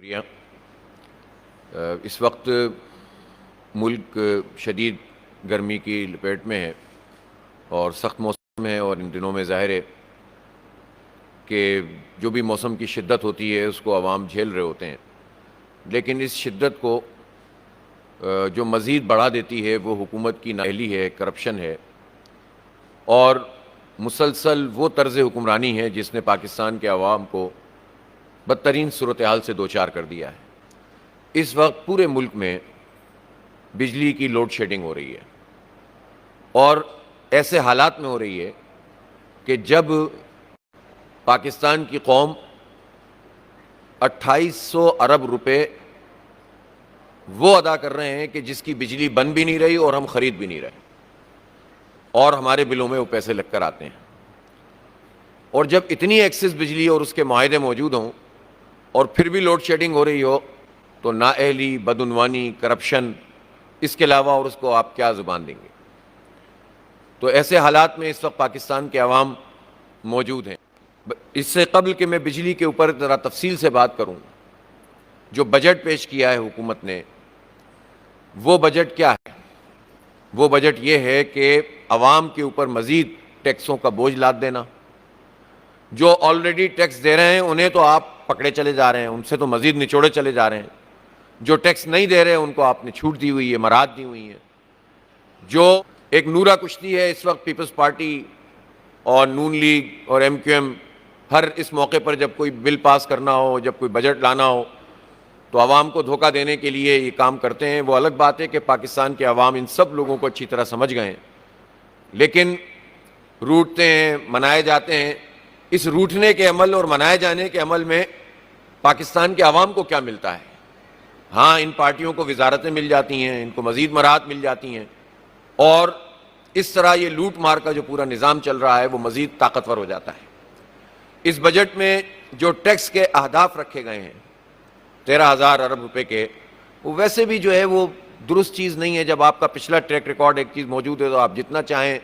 شکریہ۔ اس وقت ملک شدید گرمی کی لپیٹ میں ہے اور سخت موسم ہے، اور ان دنوں میں ظاہر ہے کہ جو بھی موسم کی شدت ہوتی ہے اس کو عوام جھیل رہے ہوتے ہیں، لیکن اس شدت کو جو مزید بڑھا دیتی ہے وہ حکومت کی نااہلی ہے، کرپشن ہے، اور مسلسل وہ طرز حکمرانی ہے جس نے پاکستان کے عوام کو بدترین صورتحال سے دوچار کر دیا ہے۔ اس وقت پورے ملک میں بجلی کی لوڈ شیڈنگ ہو رہی ہے، اور ایسے حالات میں ہو رہی ہے کہ جب پاکستان کی قوم 2800 ارب روپے وہ ادا کر رہے ہیں کہ جس کی بجلی بن بھی نہیں رہی اور ہم خرید بھی نہیں رہے، اور ہمارے بلوں میں وہ پیسے لگ کر آتے ہیں۔ اور جب اتنی ایکسس بجلی اور اس کے معاہدے موجود ہوں اور پھر بھی لوڈ شیڈنگ ہو رہی ہو تو نااہلی، بدعنوانی، کرپشن، اس کے علاوہ اور اس کو آپ کیا زبان دیں گے؟ تو ایسے حالات میں اس وقت پاکستان کے عوام موجود ہیں۔ اس سے قبل کہ میں بجلی کے اوپر ذرا تفصیل سے بات کروں، جو بجٹ پیش کیا ہے حکومت نے، وہ بجٹ کیا ہے؟ وہ بجٹ یہ ہے کہ عوام کے اوپر مزید ٹیکسوں کا بوجھ لاد دینا۔ جو آلریڈی ٹیکس دے رہے ہیں انہیں تو آپ پکڑے چلے جا رہے ہیں، ان سے تو مزید نچوڑے چلے جا رہے ہیں۔ جو ٹیکس نہیں دے رہے ان کو آپ نے چھوٹ دی ہوئی ہے، مراحت دی ہوئی ہیں۔ جو ایک نورا کشتی ہے اس وقت پیپلز پارٹی اور نون لیگ اور ایم کیو ایم، ہر اس موقع پر جب کوئی بل پاس کرنا ہو، جب کوئی بجٹ لانا ہو تو عوام کو دھوکہ دینے کے لیے یہ کام کرتے ہیں۔ وہ الگ بات ہے کہ پاکستان کے عوام ان سب لوگوں کو اچھی طرح سمجھ گئے ہیں، لیکن روٹتے ہیں، منائے جاتے ہیں۔ اس روٹنے کے عمل اور منائے جانے کے عمل میں پاکستان کے عوام کو کیا ملتا ہے؟ ہاں، ان پارٹیوں کو وزارتیں مل جاتی ہیں، ان کو مزید مراحت مل جاتی ہیں، اور اس طرح یہ لوٹ مار کا جو پورا نظام چل رہا ہے وہ مزید طاقتور ہو جاتا ہے۔ اس بجٹ میں جو ٹیکس کے اہداف رکھے گئے ہیں 13,000 ارب روپے کے، وہ ویسے بھی جو ہے وہ درست چیز نہیں ہے۔ جب آپ کا پچھلا ٹریک ریکارڈ ایک چیز موجود ہے تو آپ جتنا چاہیں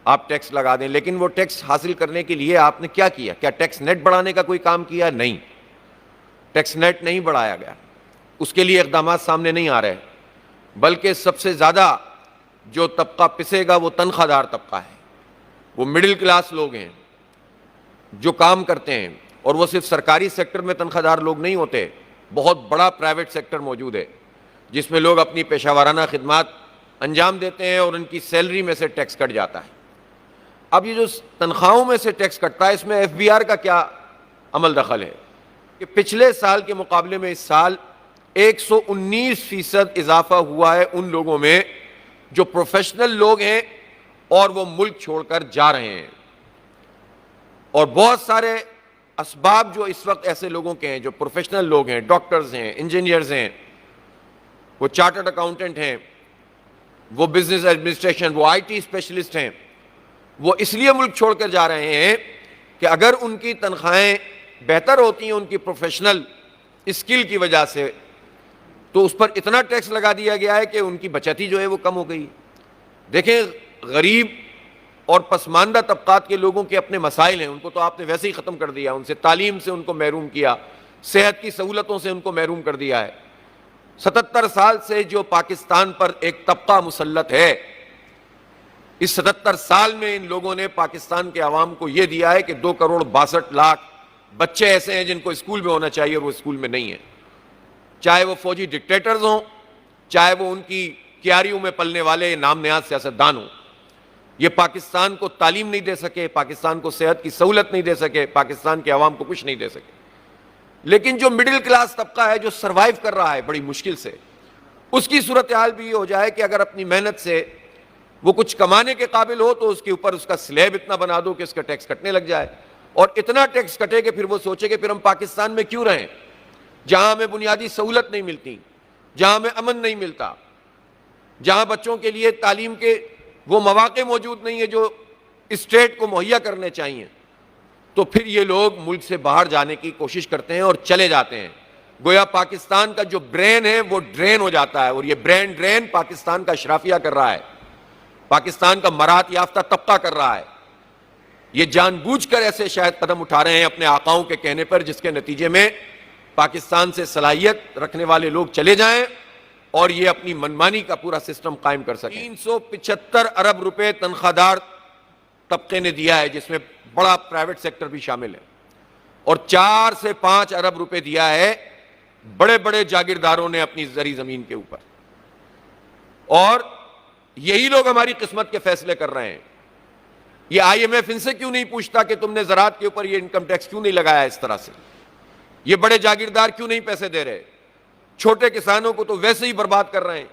آپ ٹیکس لگا دیں، لیکن وہ ٹیکس حاصل کرنے کے لیے آپ نے کیا کیا؟ کیا ٹیکس نیٹ بڑھانے کا کوئی کام کیا؟ نہیں، ٹیکس نیٹ نہیں بڑھایا گیا، اس کے لیے اقدامات سامنے نہیں آ رہے، بلکہ سب سے زیادہ جو طبقہ پسے گا وہ تنخواہ دار طبقہ ہے، وہ مڈل کلاس لوگ ہیں جو کام کرتے ہیں، اور وہ صرف سرکاری سیکٹر میں تنخواہ دار لوگ نہیں ہوتے، بہت بڑا پرائیویٹ سیکٹر موجود ہے جس میں لوگ اپنی پیشہ ورانہ خدمات انجام دیتے ہیں اور ان کی سیلری میں سے ٹیکس کٹ جاتا ہے۔ اب یہ جو تنخواہوں میں سے ٹیکس کٹتا ہے، اس میں ایف بی آر کا کیا عمل دخل ہے کہ پچھلے سال کے مقابلے میں اس سال 119% اضافہ ہوا ہے ان لوگوں میں جو پروفیشنل لوگ ہیں اور وہ ملک چھوڑ کر جا رہے ہیں۔ اور بہت سارے اسباب جو اس وقت ایسے لوگوں کے ہیں جو پروفیشنل لوگ ہیں، ڈاکٹرز ہیں، انجینئرز ہیں، وہ چارٹرڈ اکاؤنٹنٹ ہیں، وہ بزنس ایڈمنسٹریشن، وہ آئی ٹی اسپیشلسٹ ہیں، وہ اس لیے ملک چھوڑ کر جا رہے ہیں کہ اگر ان کی تنخواہیں بہتر ہوتی ہیں ان کی پروفیشنل اسکل کی وجہ سے، تو اس پر اتنا ٹیکس لگا دیا گیا ہے کہ ان کی بچت ہی جو ہے وہ کم ہو گئی۔ دیکھیں، غریب اور پسماندہ طبقات کے لوگوں کے اپنے مسائل ہیں، ان کو تو آپ نے ویسے ہی ختم کر دیا، ان سے تعلیم سے ان کو محروم کیا، صحت کی سہولتوں سے ان کو محروم کر دیا ہے۔ 77 سال سے جو پاکستان پر ایک طبقہ مسلط ہے، اس 77 سال میں ان لوگوں نے پاکستان کے عوام کو یہ دیا ہے کہ 2,62,00,000 بچے ایسے ہیں جن کو اسکول میں ہونا چاہیے اور وہ اسکول میں نہیں ہیں، چاہے وہ فوجی ڈکٹیٹرز ہوں، چاہے وہ ان کی کیاریوں میں پلنے والے نام نیاز سیاستدان ہوں۔ یہ پاکستان کو تعلیم نہیں دے سکے، پاکستان کو صحت کی سہولت نہیں دے سکے، پاکستان کے عوام کو کچھ نہیں دے سکے۔ لیکن جو مڈل کلاس طبقہ ہے جو سروائیو کر رہا ہے بڑی مشکل سے، اس کی صورتحال بھی یہ ہو جائے کہ اگر اپنی محنت سے وہ کچھ کمانے کے قابل ہو تو اس کے اوپر اس کا سلیب اتنا بنا دو کہ اس کا ٹیکس کٹنے لگ جائے، اور اتنا ٹیکس کٹے کہ پھر وہ سوچے کہ پھر ہم پاکستان میں کیوں رہیں، جہاں ہمیں بنیادی سہولت نہیں ملتی، جہاں ہمیں امن نہیں ملتا، جہاں بچوں کے لیے تعلیم کے وہ مواقع موجود نہیں ہیں جو اسٹیٹ کو مہیا کرنے چاہیے، تو پھر یہ لوگ ملک سے باہر جانے کی کوشش کرتے ہیں اور چلے جاتے ہیں۔ گویا پاکستان کا جو برین ہے وہ ڈرین ہو جاتا ہے، اور یہ برین ڈرین پاکستان کا اشرافیہ کر رہا ہے، پاکستان کا مراحت یافتہ طبقہ کر رہا ہے۔ یہ جان بوجھ کر ایسے شاید قدم اٹھا رہے ہیں اپنے آقاؤں کے کہنے پر، جس کے نتیجے میں پاکستان سے صلاحیت رکھنے والے لوگ چلے جائیں اور یہ اپنی منمانی کا پورا سسٹم قائم کر سکیں۔ 375 ارب روپے تنخواہ دار طبقے نے دیا ہے، جس میں بڑا پرائیویٹ سیکٹر بھی شامل ہے، اور 4 سے 5 ارب روپے دیا ہے بڑے بڑے جاگیرداروں نے اپنی زرعی زمین کے اوپر، اور یہی لوگ ہماری قسمت کے فیصلے کر رہے ہیں۔ یہ آئی ایم ایف ان سے کیوں نہیں پوچھتا کہ تم نے زراعت کے اوپر یہ انکم ٹیکس کیوں نہیں لگایا اس طرح سے؟ یہ بڑے جاگیردار کیوں نہیں پیسے دے رہے؟ چھوٹے کسانوں کو تو ویسے ہی برباد کر رہے ہیں۔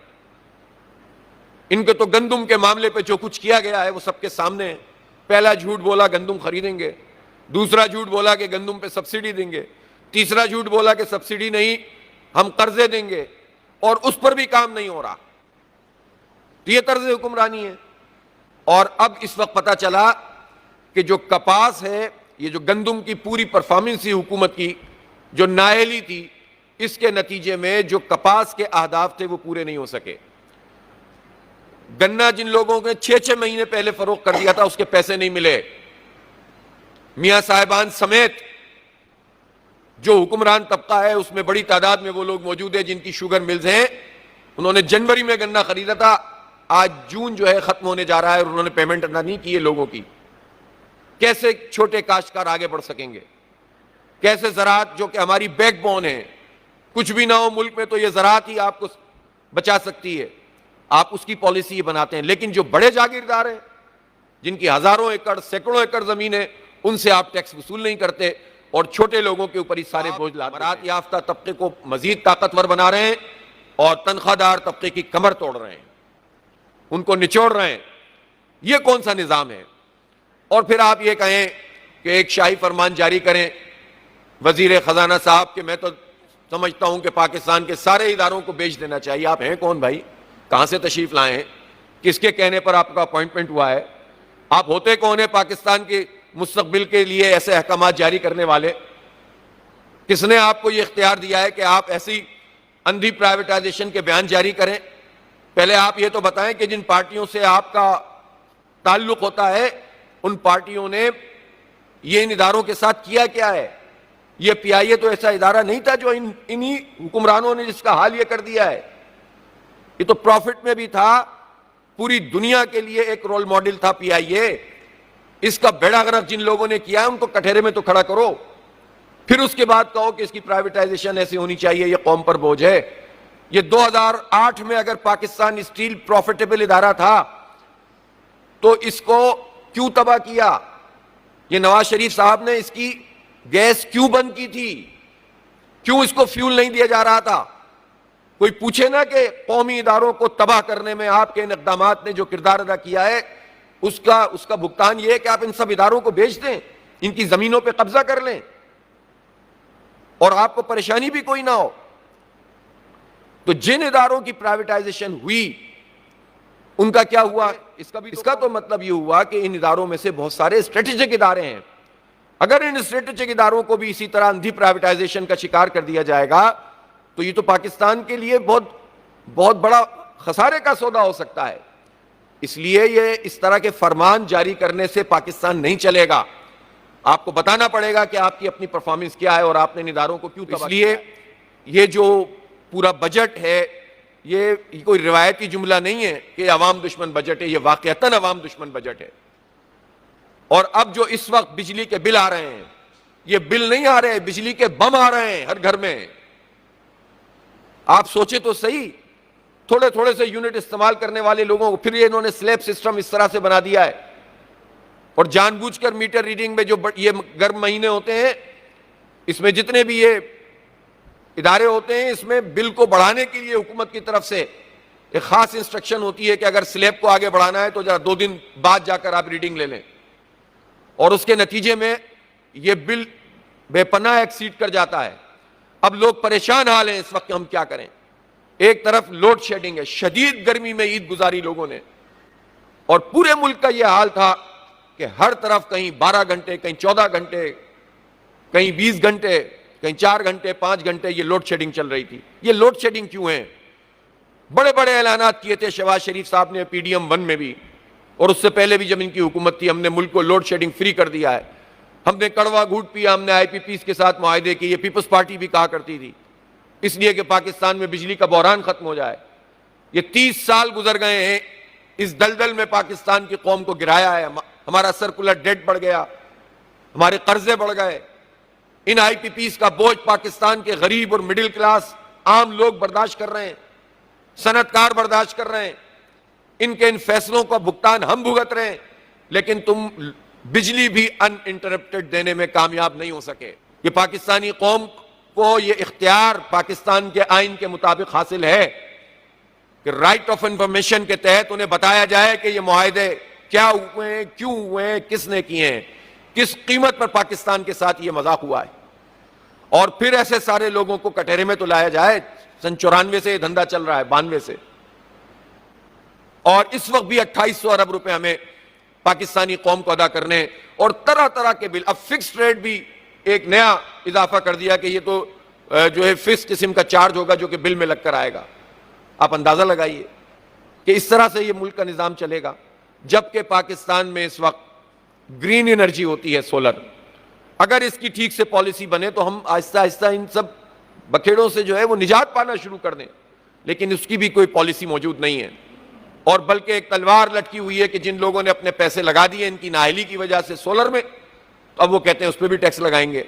ان کے تو گندم کے معاملے پہ جو کچھ کیا گیا ہے وہ سب کے سامنے ہے۔ پہلا جھوٹ بولا گندم خریدیں گے، دوسرا جھوٹ بولا کہ گندم پہ سبسڈی دیں گے، تیسرا جھوٹ بولا کہ سبسڈی نہیں ہم قرضے دیں گے، اور اس پر بھی کام نہیں ہو رہا۔ تو یہ طرز حکمرانی ہے۔ اور اب اس وقت پتا چلا کہ جو کپاس ہے، یہ جو گندم کی پوری پرفارمنس تھی حکومت کی جو نااہلی تھی، اس کے نتیجے میں جو کپاس کے اہداف تھے وہ پورے نہیں ہو سکے۔ گنا جن لوگوں نے 6 مہینے پہلے فروخت کر دیا تھا اس کے پیسے نہیں ملے۔ میاں صاحبان سمیت جو حکمران طبقہ ہے اس میں بڑی تعداد میں وہ لوگ موجود ہیں جن کی شوگر ملز ہیں، انہوں نے جنوری میں گنا خریدا تھا، آج جون جو ہے ختم ہونے جا رہا ہے اور انہوں نے پیمنٹ ادا نہیں کی ہے لوگوں کی۔ کیسے چھوٹے کاشتکار آگے بڑھ سکیں گے؟ کیسے زراعت جو کہ ہماری بیک بون ہے، کچھ بھی نہ ہو ملک میں تو یہ زراعت ہی آپ کو بچا سکتی ہے، آپ اس کی پالیسی بناتے ہیں۔ لیکن جو بڑے جاگیردار ہیں جن کی ہزاروں ایکڑ سینکڑوں ایکڑ زمین ہے، ان سے آپ ٹیکس وصول نہیں کرتے اور چھوٹے لوگوں کے اوپر ہی سارے بوجھ لاتے ہیں۔ برات یافتہ طبقے کو مزید طاقتور بنا رہے ہیں اور تنخواہ دار طبقے کی کمر توڑ رہے ہیں، ان کو نچوڑ رہے ہیں۔ یہ کون سا نظام ہے؟ اور پھر آپ یہ کہیں کہ ایک شاہی فرمان جاری کریں وزیر خزانہ صاحب کہ میں تو سمجھتا ہوں کہ پاکستان کے سارے اداروں کو بیچ دینا چاہیے۔ آپ ہیں کون بھائی؟ کہاں سے تشریف لائے ہیں؟ کس کے کہنے پر آپ کا اپوائنٹمنٹ ہوا ہے؟ آپ ہوتے کون ہیں پاکستان کے مستقبل کے لیے ایسے احکامات جاری کرنے والے؟ کس نے آپ کو یہ اختیار دیا ہے کہ آپ ایسی اندھی پرائیویٹائزیشن کے بیان جاری کریں؟ پہلے آپ یہ تو بتائیں کہ جن پارٹیوں سے آپ کا تعلق ہوتا ہے ان پارٹیوں نے یہ ان اداروں کے ساتھ کیا کیا ہے؟ یہ پی آئی اے تو ایسا ادارہ نہیں تھا جو انہی حکمرانوں نے جس کا حال یہ کر دیا ہے۔ یہ تو پروفٹ میں بھی تھا، پوری دنیا کے لیے ایک رول ماڈل تھا پی آئی اے۔ اس کا بیڑا غرق جن لوگوں نے کیا ہے ان کو کٹہرے میں تو کھڑا کرو، پھر اس کے بعد کہو کہ اس کی پرائیویٹائزیشن ایسی ہونی چاہیے، یہ قوم پر بوجھ ہے۔ یہ 2008 میں اگر پاکستان اسٹیل پروفیٹیبل ادارہ تھا تو اس کو کیوں تباہ کیا؟ یہ نواز شریف صاحب نے اس کی گیس کیوں بند کی تھی؟ کیوں اس کو فیول نہیں دیا جا رہا تھا؟ کوئی پوچھے نا کہ قومی اداروں کو تباہ کرنے میں آپ کے ان اقدامات نے جو کردار ادا کیا ہے اس کا بھگتان یہ ہے کہ آپ ان سب اداروں کو بیچ دیں، ان کی زمینوں پہ قبضہ کر لیں اور آپ کو پریشانی بھی کوئی نہ ہو۔ تو جن اداروں کی پرائیویٹائزیشن ہوئی ان کا کیا ہوا؟ اس کا تو مطلب یہ ہوا کہ ان اداروں میں سے بہت سارے اسٹریٹجک ادارے ہیں۔ اگر ان اسٹریٹجک اداروں کو بھی اسی طرح اندھی پرائیویٹائزیشن کا شکار کر دیا جائے گا تو یہ تو پاکستان کے لیے بہت بڑا خسارے کا سودا ہو سکتا ہے۔ اس لیے یہ اس طرح کے فرمان جاری کرنے سے پاکستان نہیں چلے گا۔ آپ کو بتانا پڑے گا کہ آپ کی اپنی پرفارمنس کیا ہے اور آپ نے ان اداروں کو کیوں تباہ کیا ہے۔ اس لیے یہ جو پورا بجٹ ہے یہ کوئی روایتی جملہ نہیں ہے کہ عوام دشمن بجٹ ہے، یہ واقعتاً عوام دشمن بجٹ ہے۔ اور اب جو اس وقت بجلی کے بل آ رہے ہیں، یہ بل نہیں آ رہے، بجلی کے بم آ رہے ہیں ہر گھر میں۔ آپ سوچیں تو صحیح، تھوڑے تھوڑے سے یونٹ استعمال کرنے والے لوگوں کو پھر یہ انہوں نے سلیب سسٹم اس طرح سے بنا دیا ہے، اور جان بوجھ کر میٹر ریڈنگ میں جو یہ گرم مہینے ہوتے ہیں اس میں جتنے بھی یہ ادارے ہوتے ہیں اس میں بل کو بڑھانے کے لیے حکومت کی طرف سے ایک خاص انسٹرکشن ہوتی ہے کہ اگر سلیب کو آگے بڑھانا ہے تو ذرا 2 دن بعد جا کر آپ ریڈنگ لے لیں، اور اس کے نتیجے میں یہ بل بے پناہ ایکسیڈ کر جاتا ہے۔ اب لوگ پریشان حال ہیں اس وقت ہم کیا کریں۔ ایک طرف لوڈ شیڈنگ ہے، شدید گرمی میں عید گزاری لوگوں نے، اور پورے ملک کا یہ حال تھا کہ ہر طرف کہیں 12 گھنٹے، کہیں 14 گھنٹے، کہیں 20 گھنٹے، کہیں 4 گھنٹے 5 گھنٹے یہ لوڈ شیڈنگ چل رہی تھی۔ یہ لوڈ شیڈنگ کیوں ہے؟ بڑے بڑے اعلانات کیے تھے شہباز شریف صاحب نے پی ڈی ایم 1 میں بھی، اور اس سے پہلے بھی جب ان کی حکومت تھی ہم نے ملک کو لوڈ شیڈنگ فری کر دیا ہے۔ ہم نے کڑوا گھونٹ پیا, ہم نے آئی پی پیز کے ساتھ معاہدے کیے, پیپلز پارٹی بھی کہا کرتی تھی, اس لیے کہ پاکستان میں بجلی کا بحران ختم ہو جائے. یہ 30 سال گزر گئے ہیں, اس دلدل میں پاکستان کی قوم کو گرایا ہے. ہمارا سرکولر ڈیٹ بڑھ گیا, ہمارے قرضے بڑھ گئے. ان آئی پی پیز کا بوجھ پاکستان کے غریب اور مڈل کلاس عام لوگ برداشت کر رہے ہیں, صنعت کار برداشت کر رہے ہیں. ان کے ان فیصلوں کا بھگتان ہم بھگت رہے ہیں, لیکن تم بجلی بھی ان انٹرپٹڈ دینے میں کامیاب نہیں ہو سکے. یہ پاکستانی قوم کو یہ اختیار پاکستان کے آئین کے مطابق حاصل ہے کہ رائٹ آف انفارمیشن کے تحت انہیں بتایا جائے کہ یہ معاہدے کیا ہوئے ہیں, کیوں ہوئے ہیں, کس نے کیے ہیں, کس قیمت پر پاکستان کے ساتھ یہ مذاق ہوا ہے. اور پھر ایسے سارے لوگوں کو کٹہرے میں تو لایا جائے. سن 94 سے یہ دھندا چل رہا ہے, 92 سے, اور اس وقت بھی 2800 ارب روپے ہمیں پاکستانی قوم کو ادا کرنے, اور طرح طرح کے بل. اب فکس ریٹ بھی ایک نیا اضافہ کر دیا کہ یہ تو جو ہے فکس قسم کا چارج ہوگا جو کہ بل میں لگ کر آئے گا. آپ اندازہ لگائیے کہ اس طرح سے یہ ملک کا نظام چلے گا, جبکہ پاکستان میں اس وقت گرین انرجی ہوتی ہے, سولر. اگر اس کی ٹھیک سے پالیسی بنے تو ہم آہستہ آہستہ ان سب بکھیڑوں سے جو ہے وہ نجات پانا شروع کر دیں, لیکن اس کی بھی کوئی پالیسی موجود نہیں ہے. اور بلکہ ایک تلوار لٹکی ہوئی ہے کہ جن لوگوں نے اپنے پیسے لگا دیے ان کی نااہلی کی وجہ سے سولر میں, تو اب وہ کہتے ہیں اس پہ بھی ٹیکس لگائیں گے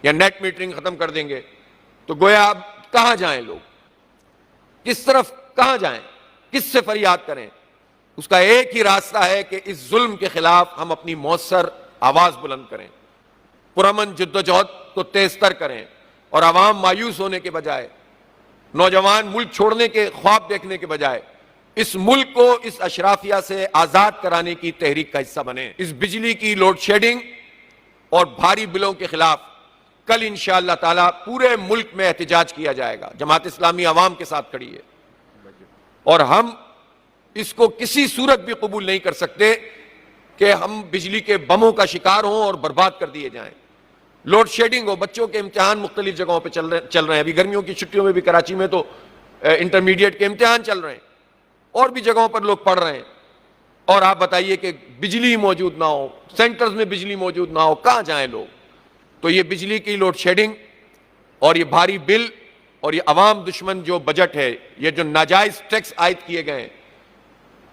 یا نیٹ میٹرنگ ختم کر دیں گے. تو گویا اب کہاں جائیں لوگ, کس طرف کہاں جائیں, کس سے فریاد کریں؟ اس کا ایک ہی راستہ ہے کہ اس ظلم کے خلاف ہم اپنی مؤثر آواز بلند کریں, پرامن جدوجہد کو تیز تر کریں, اور عوام مایوس ہونے کے بجائے, نوجوان ملک چھوڑنے کے خواب دیکھنے کے بجائے اس ملک کو اس اشرافیہ سے آزاد کرانے کی تحریک کا حصہ بنیں. اس بجلی کی لوڈ شیڈنگ اور بھاری بلوں کے خلاف کل انشاءاللہ تعالی پورے ملک میں احتجاج کیا جائے گا. جماعت اسلامی عوام کے ساتھ کھڑی ہے, اور ہم اس کو کسی صورت بھی قبول نہیں کر سکتے کہ ہم بجلی کے بموں کا شکار ہوں اور برباد کر دیے جائیں. لوڈ شیڈنگ ہو, بچوں کے امتحان مختلف جگہوں پہ چل رہے ہیں. ابھی گرمیوں کی چھٹیوں میں بھی کراچی میں تو انٹرمیڈیٹ کے امتحان چل رہے ہیں, اور بھی جگہوں پر لوگ پڑھ رہے ہیں, اور آپ بتائیے کہ بجلی موجود نہ ہو, سینٹرز میں بجلی موجود نہ ہو, کہاں جائیں لوگ؟ تو یہ بجلی کی لوڈ شیڈنگ اور یہ بھاری بل اور یہ عوام دشمن جو بجٹ ہے, یہ جو ناجائز ٹیکس عائد کیے گئے ہیں,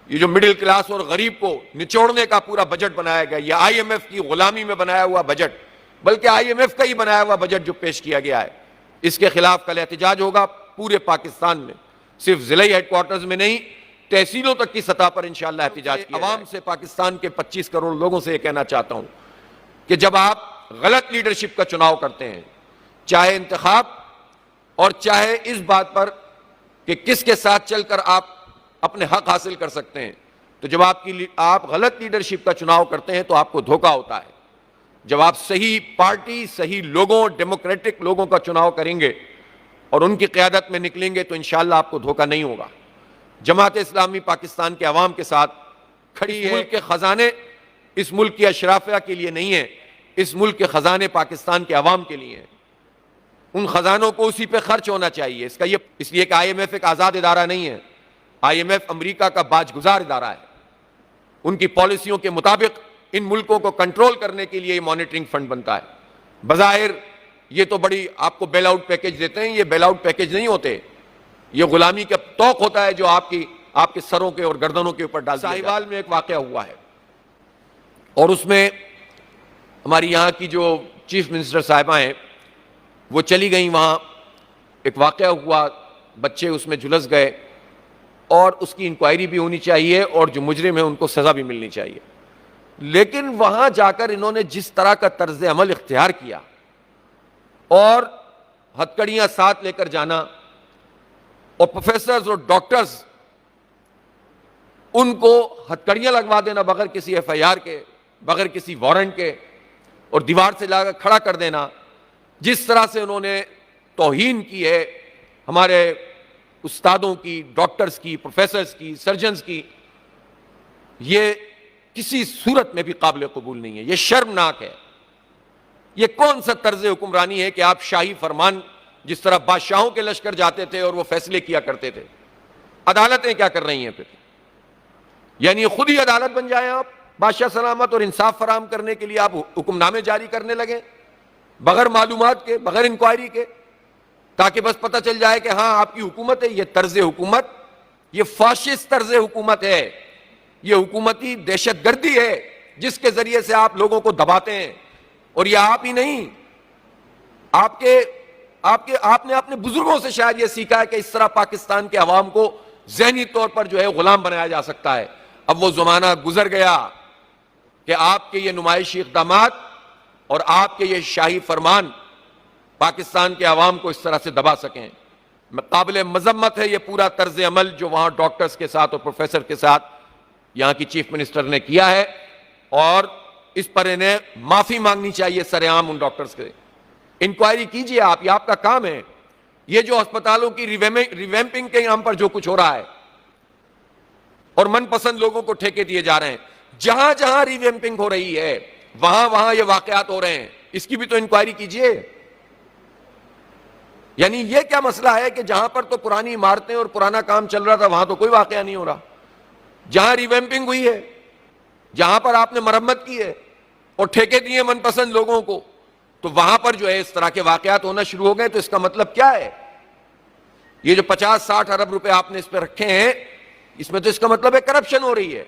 یہ جو مڈل کلاس اور غریب کو نچوڑنے کا پورا بجٹ بنایا گیا, یہ آئی ایم ایف کی غلامی میں بنایا ہوا بجٹ, بلکہ آئی ایم ایف کا ہی بنایا ہوا بجٹ جو پیش کیا گیا ہے, اس کے خلاف کل احتجاج ہوگا پورے پاکستان میں, صرف ضلعی ہیڈ کوارٹرز میں نہیں, تحصیلوں تک کی سطح پر انشاءاللہ احتجاج کیا. عوام سے, پاکستان کے 25 کروڑ لوگوں سے یہ کہنا چاہتا ہوں کہ جب آپ غلط لیڈرشپ کا چناؤ کرتے ہیں, چاہے انتخاب اور چاہے اس بات پر کہ کس کے ساتھ چل کر آپ اپنے حق حاصل کر سکتے ہیں, تو جب آپ غلط لیڈرشپ کا چناؤ کرتے ہیں تو آپ کو دھوکہ ہوتا ہے. جب آپ صحیح پارٹی, صحیح لوگوں, ڈیموکریٹک لوگوں کا چناؤ کریں گے اور ان کی قیادت میں نکلیں گے تو انشاءاللہ آپ کو دھوکہ نہیں ہوگا. جماعت اسلامی پاکستان کے عوام کے ساتھ کھڑی ہے. ملک کے خزانے اس ملک کی اشرافیہ کے لیے نہیں ہیں, اس ملک کے خزانے پاکستان کے عوام کے لیے ہیں. ان خزانوں کو اسی پہ خرچ ہونا چاہیے. اس لیے کہ آئی ایم ایف ایک آزاد ادارہ نہیں ہے, آئی ایم ایف امریکہ کا باج گزار ادارہ ہے. ان کی پالیسیوں کے مطابق ان ملکوں کو کنٹرول کرنے کے لیے یہ مانیٹرنگ فنڈ بنتا ہے. بظاہر یہ تو بڑی آپ کو بیل آؤٹ پیکج دیتے ہیں, یہ بیل آؤٹ پیکج نہیں ہوتے, یہ غلامی کا توق ہوتا ہے جو آپ کے سروں کے اور گردنوں کے اوپر ڈال دیا. ساہیوال میں ایک واقعہ ہوا ہے, اور اس میں ہماری یہاں کی جو چیف منسٹر صاحبہ ہیں وہ چلی گئیں وہاں. ایک واقعہ ہوا, بچے اس میں جھلس گئے, اور اس کی انکوائری بھی ہونی چاہیے اور جو مجرم ہیں ان کو سزا بھی ملنی چاہیے. لیکن وہاں جا کر انہوں نے جس طرح کا طرز عمل اختیار کیا اور ہتکڑیاں ساتھ لے کر جانا, اور پروفیسرز اور ڈاکٹرز ان کو ہتکڑیاں لگوا دینا بغیر کسی ایف آئی آر کے, بغیر کسی وارنٹ کے, اور دیوار سے لا کر کھڑا کر دینا. جس طرح سے انہوں نے توہین کی ہے ہمارے استادوں کی, ڈاکٹرز کی, پروفیسرز کی, سرجنز کی, یہ کسی صورت میں بھی قابل قبول نہیں ہے. یہ شرمناک ہے. یہ کون سا طرز حکمرانی ہے کہ آپ شاہی فرمان, جس طرح بادشاہوں کے لشکر جاتے تھے اور وہ فیصلے کیا کرتے تھے, عدالتیں کیا کر رہی ہیں پھر؟ یعنی خود ہی عدالت بن جائیں آپ, بادشاہ سلامت اور انصاف فراہم کرنے کے لیے آپ حکم نامے جاری کرنے لگے بغیر معلومات کے، بغیر انکوائری کے، تاکہ بس پتہ چل جائے کہ ہاں آپ کی حکومت ہے. یہ طرز حکومت، یہ فاشسٹ طرز حکومت ہے، یہ حکومتی دہشت گردی ہے جس کے ذریعے سے آپ لوگوں کو دباتے ہیں. اور یہ آپ ہی نہیں، آپ نے اپنے بزرگوں سے شاید یہ سیکھا ہے کہ اس طرح پاکستان کے عوام کو ذہنی طور پر جو ہے غلام بنایا جا سکتا ہے. اب وہ زمانہ گزر گیا کہ آپ کے یہ نمائشی اقدامات اور آپ کے یہ شاہی فرمان پاکستان کے عوام کو اس طرح سے دبا سکیں. قابل مذمت ہے یہ پورا طرز عمل جو وہاں ڈاکٹرز کے ساتھ اور پروفیسر کے ساتھ یہاں کی چیف منسٹر نے کیا ہے، اور اس پر انہیں معافی مانگنی چاہیے سر عام ان ڈاکٹرز کے. انکوائری کیجئے آپ، یہ آپ کا کام ہے. یہ جو ہسپتالوں کی ریویمپنگ کے نام پر جو کچھ ہو رہا ہے اور من پسند لوگوں کو ٹھیکے دیے جا رہے ہیں، جہاں جہاں ریویمپنگ ہو رہی ہے وہاں یہ واقعات ہو رہے ہیں، اس کی بھی تو انکوائری کیجئے. یعنی یہ کیا مسئلہ ہے کہ جہاں پر تو پرانی عمارتیں اور پرانا کام چل رہا تھا وہاں تو کوئی واقعہ نہیں ہو رہا، جہاں ریویمپنگ ہوئی ہے، جہاں پر آپ نے مرمت کی ہے اور ٹھیکے دیے من پسند لوگوں کو، تو وہاں پر جو ہے اس طرح کے واقعات ہونا شروع ہو گئے. تو اس کا مطلب کیا ہے؟ یہ جو 50-60 ارب روپے آپ نے اس پہ رکھے ہیں، اس میں تو اس کا مطلب ہے کرپشن ہو رہی ہے.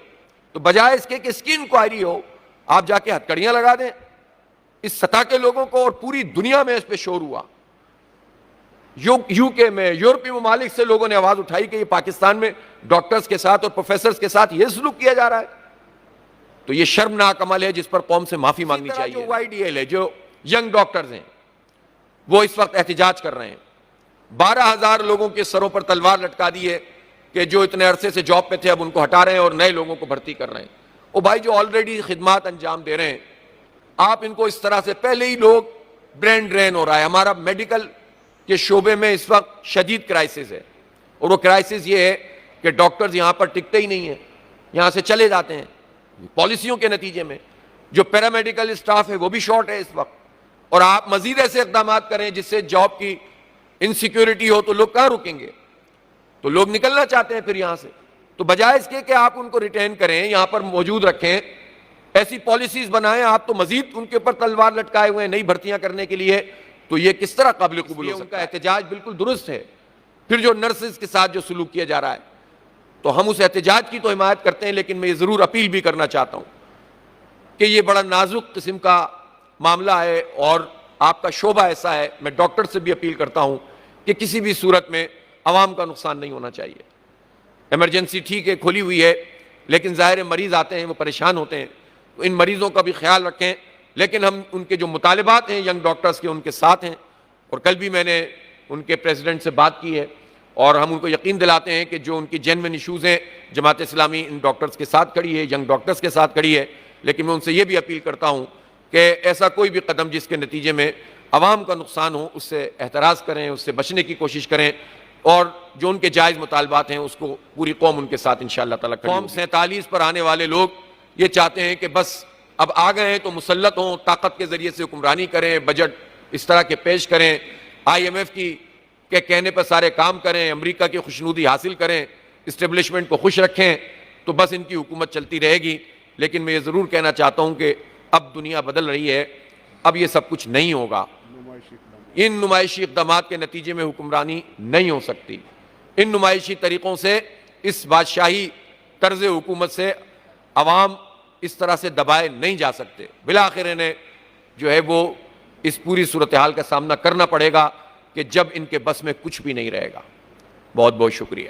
تو بجائے اس کے کہ اس کی انکوائری ہو، آپ جا کے ہتھکڑیاں لگا دیں اس سطح کے لوگوں کو. اور پوری دنیا میں اس پہ شور ہوا، یو کے میں، یورپی ممالک سے لوگوں نے آواز اٹھائی کہ یہ پاکستان میں ڈاکٹرز کے ساتھ اور پروفیسرز کے ساتھ یہ سلوک کیا جا رہا ہے. تو یہ شرمناک عمل ہے جس پر قوم سے معافی مانگنی چاہیے. جو YDL ہے، جو ینگ ڈاکٹرز ہیں، وہ اس وقت احتجاج کر رہے ہیں. 12,000 لوگوں کے سروں پر تلوار لٹکا دی ہے کہ جو اتنے عرصے سے جاب پہ تھے اب ان کو ہٹا رہے ہیں اور نئے لوگوں کو بھرتی کر رہے ہیں. او بھائی، جو آلریڈی خدمات انجام دے رہے ہیں آپ ان کو اس طرح سے، پہلے ہی لوگ برین ڈرین ہو رہا ہے. ہمارا میڈیکل کے شعبے میں اس وقت شدید کرائسس ہے، اور وہ کرائسس یہ ہے کہ ڈاکٹرز یہاں پر ٹکتے ہی نہیں ہیں، یہاں سے چلے جاتے ہیں پالیسیوں کے نتیجے میں. جو پیرامیڈیکل اسٹاف ہے وہ بھی شارٹ ہے اس وقت. اور آپ مزید ایسے اقدامات کریں جس سے جاب کی انسیکیورٹی ہو تو لوگ کہاں رکیں گے؟ تو لوگ نکلنا چاہتے ہیں پھر یہاں سے. تو بجائے اس کے کہ آپ ان کو ریٹین کریں، یہاں پر موجود رکھیں، ایسی پالیسیز بنائیں، آپ تو مزید ان کے اوپر تلوار لٹکائے ہوئے ہیں نئی بھرتیاں کرنے کے لیے. تو یہ کس طرح قابل قبول ہو سکتا ہے؟ ان کا احتجاج بالکل درست ہے. پھر جو نرسز کے ساتھ جو سلوک کیا جا رہا ہے، تو ہم اس احتجاج کی تو حمایت کرتے ہیں، لیکن میں یہ ضرور اپیل بھی کرنا چاہتا ہوں کہ یہ بڑا نازک قسم کا معاملہ ہے اور آپ کا شعبہ ایسا ہے. میں ڈاکٹر سے بھی اپیل کرتا ہوں کہ کسی بھی صورت میں عوام کا نقصان نہیں ہونا چاہیے. ایمرجنسی ٹھیک ہے، کھلی ہوئی ہے، لیکن ظاہر مریض آتے ہیں، وہ پریشان ہوتے ہیں، تو ان مریضوں کا بھی خیال رکھیں. لیکن ہم ان کے جو مطالبات ہیں ینگ ڈاکٹرز کے، ان کے ساتھ ہیں. اور کل بھی میں نے ان کے پریزیڈنٹ سے بات کی ہے، اور ہم ان کو یقین دلاتے ہیں کہ جو ان کی جینوئن ایشوز ہیں، جماعت اسلامی ان ڈاکٹرز کے ساتھ کھڑی ہے، ینگ ڈاکٹرز کے ساتھ کھڑی ہے. لیکن میں ان سے یہ بھی اپیل کرتا ہوں کہ ایسا کوئی بھی قدم جس کے نتیجے میں عوام کا نقصان ہو، اس سے احتراز کریں، اس سے بچنے کی کوشش کریں، اور جو ان کے جائز مطالبات ہیں اس کو پوری قوم ان کے ساتھ انشاءاللہ تعالیٰ کرے. قوم 47 پر آنے والے لوگ یہ چاہتے ہیں کہ بس اب آ گئے ہیں تو مسلط ہوں، طاقت کے ذریعے سے حکمرانی کریں، بجٹ اس طرح کے پیش کریں، IMF کے کہنے پر سارے کام کریں، امریکہ کی خوشنودی حاصل کریں، اسٹیبلشمنٹ کو خوش رکھیں، تو بس ان کی حکومت چلتی رہے گی. لیکن میں یہ ضرور کہنا چاہتا ہوں کہ اب دنیا بدل رہی ہے، اب یہ سب کچھ نہیں ہوگا. ان نمائشی اقدامات کے نتیجے میں حکمرانی نہیں ہو سکتی. ان نمائشی طریقوں سے، اس بادشاہی طرز حکومت سے عوام اس طرح سے دبائے نہیں جا سکتے. بالآخر انہیں جو ہے وہ اس پوری صورتحال کا سامنا کرنا پڑے گا کہ جب ان کے بس میں کچھ بھی نہیں رہے گا. بہت بہت شکریہ.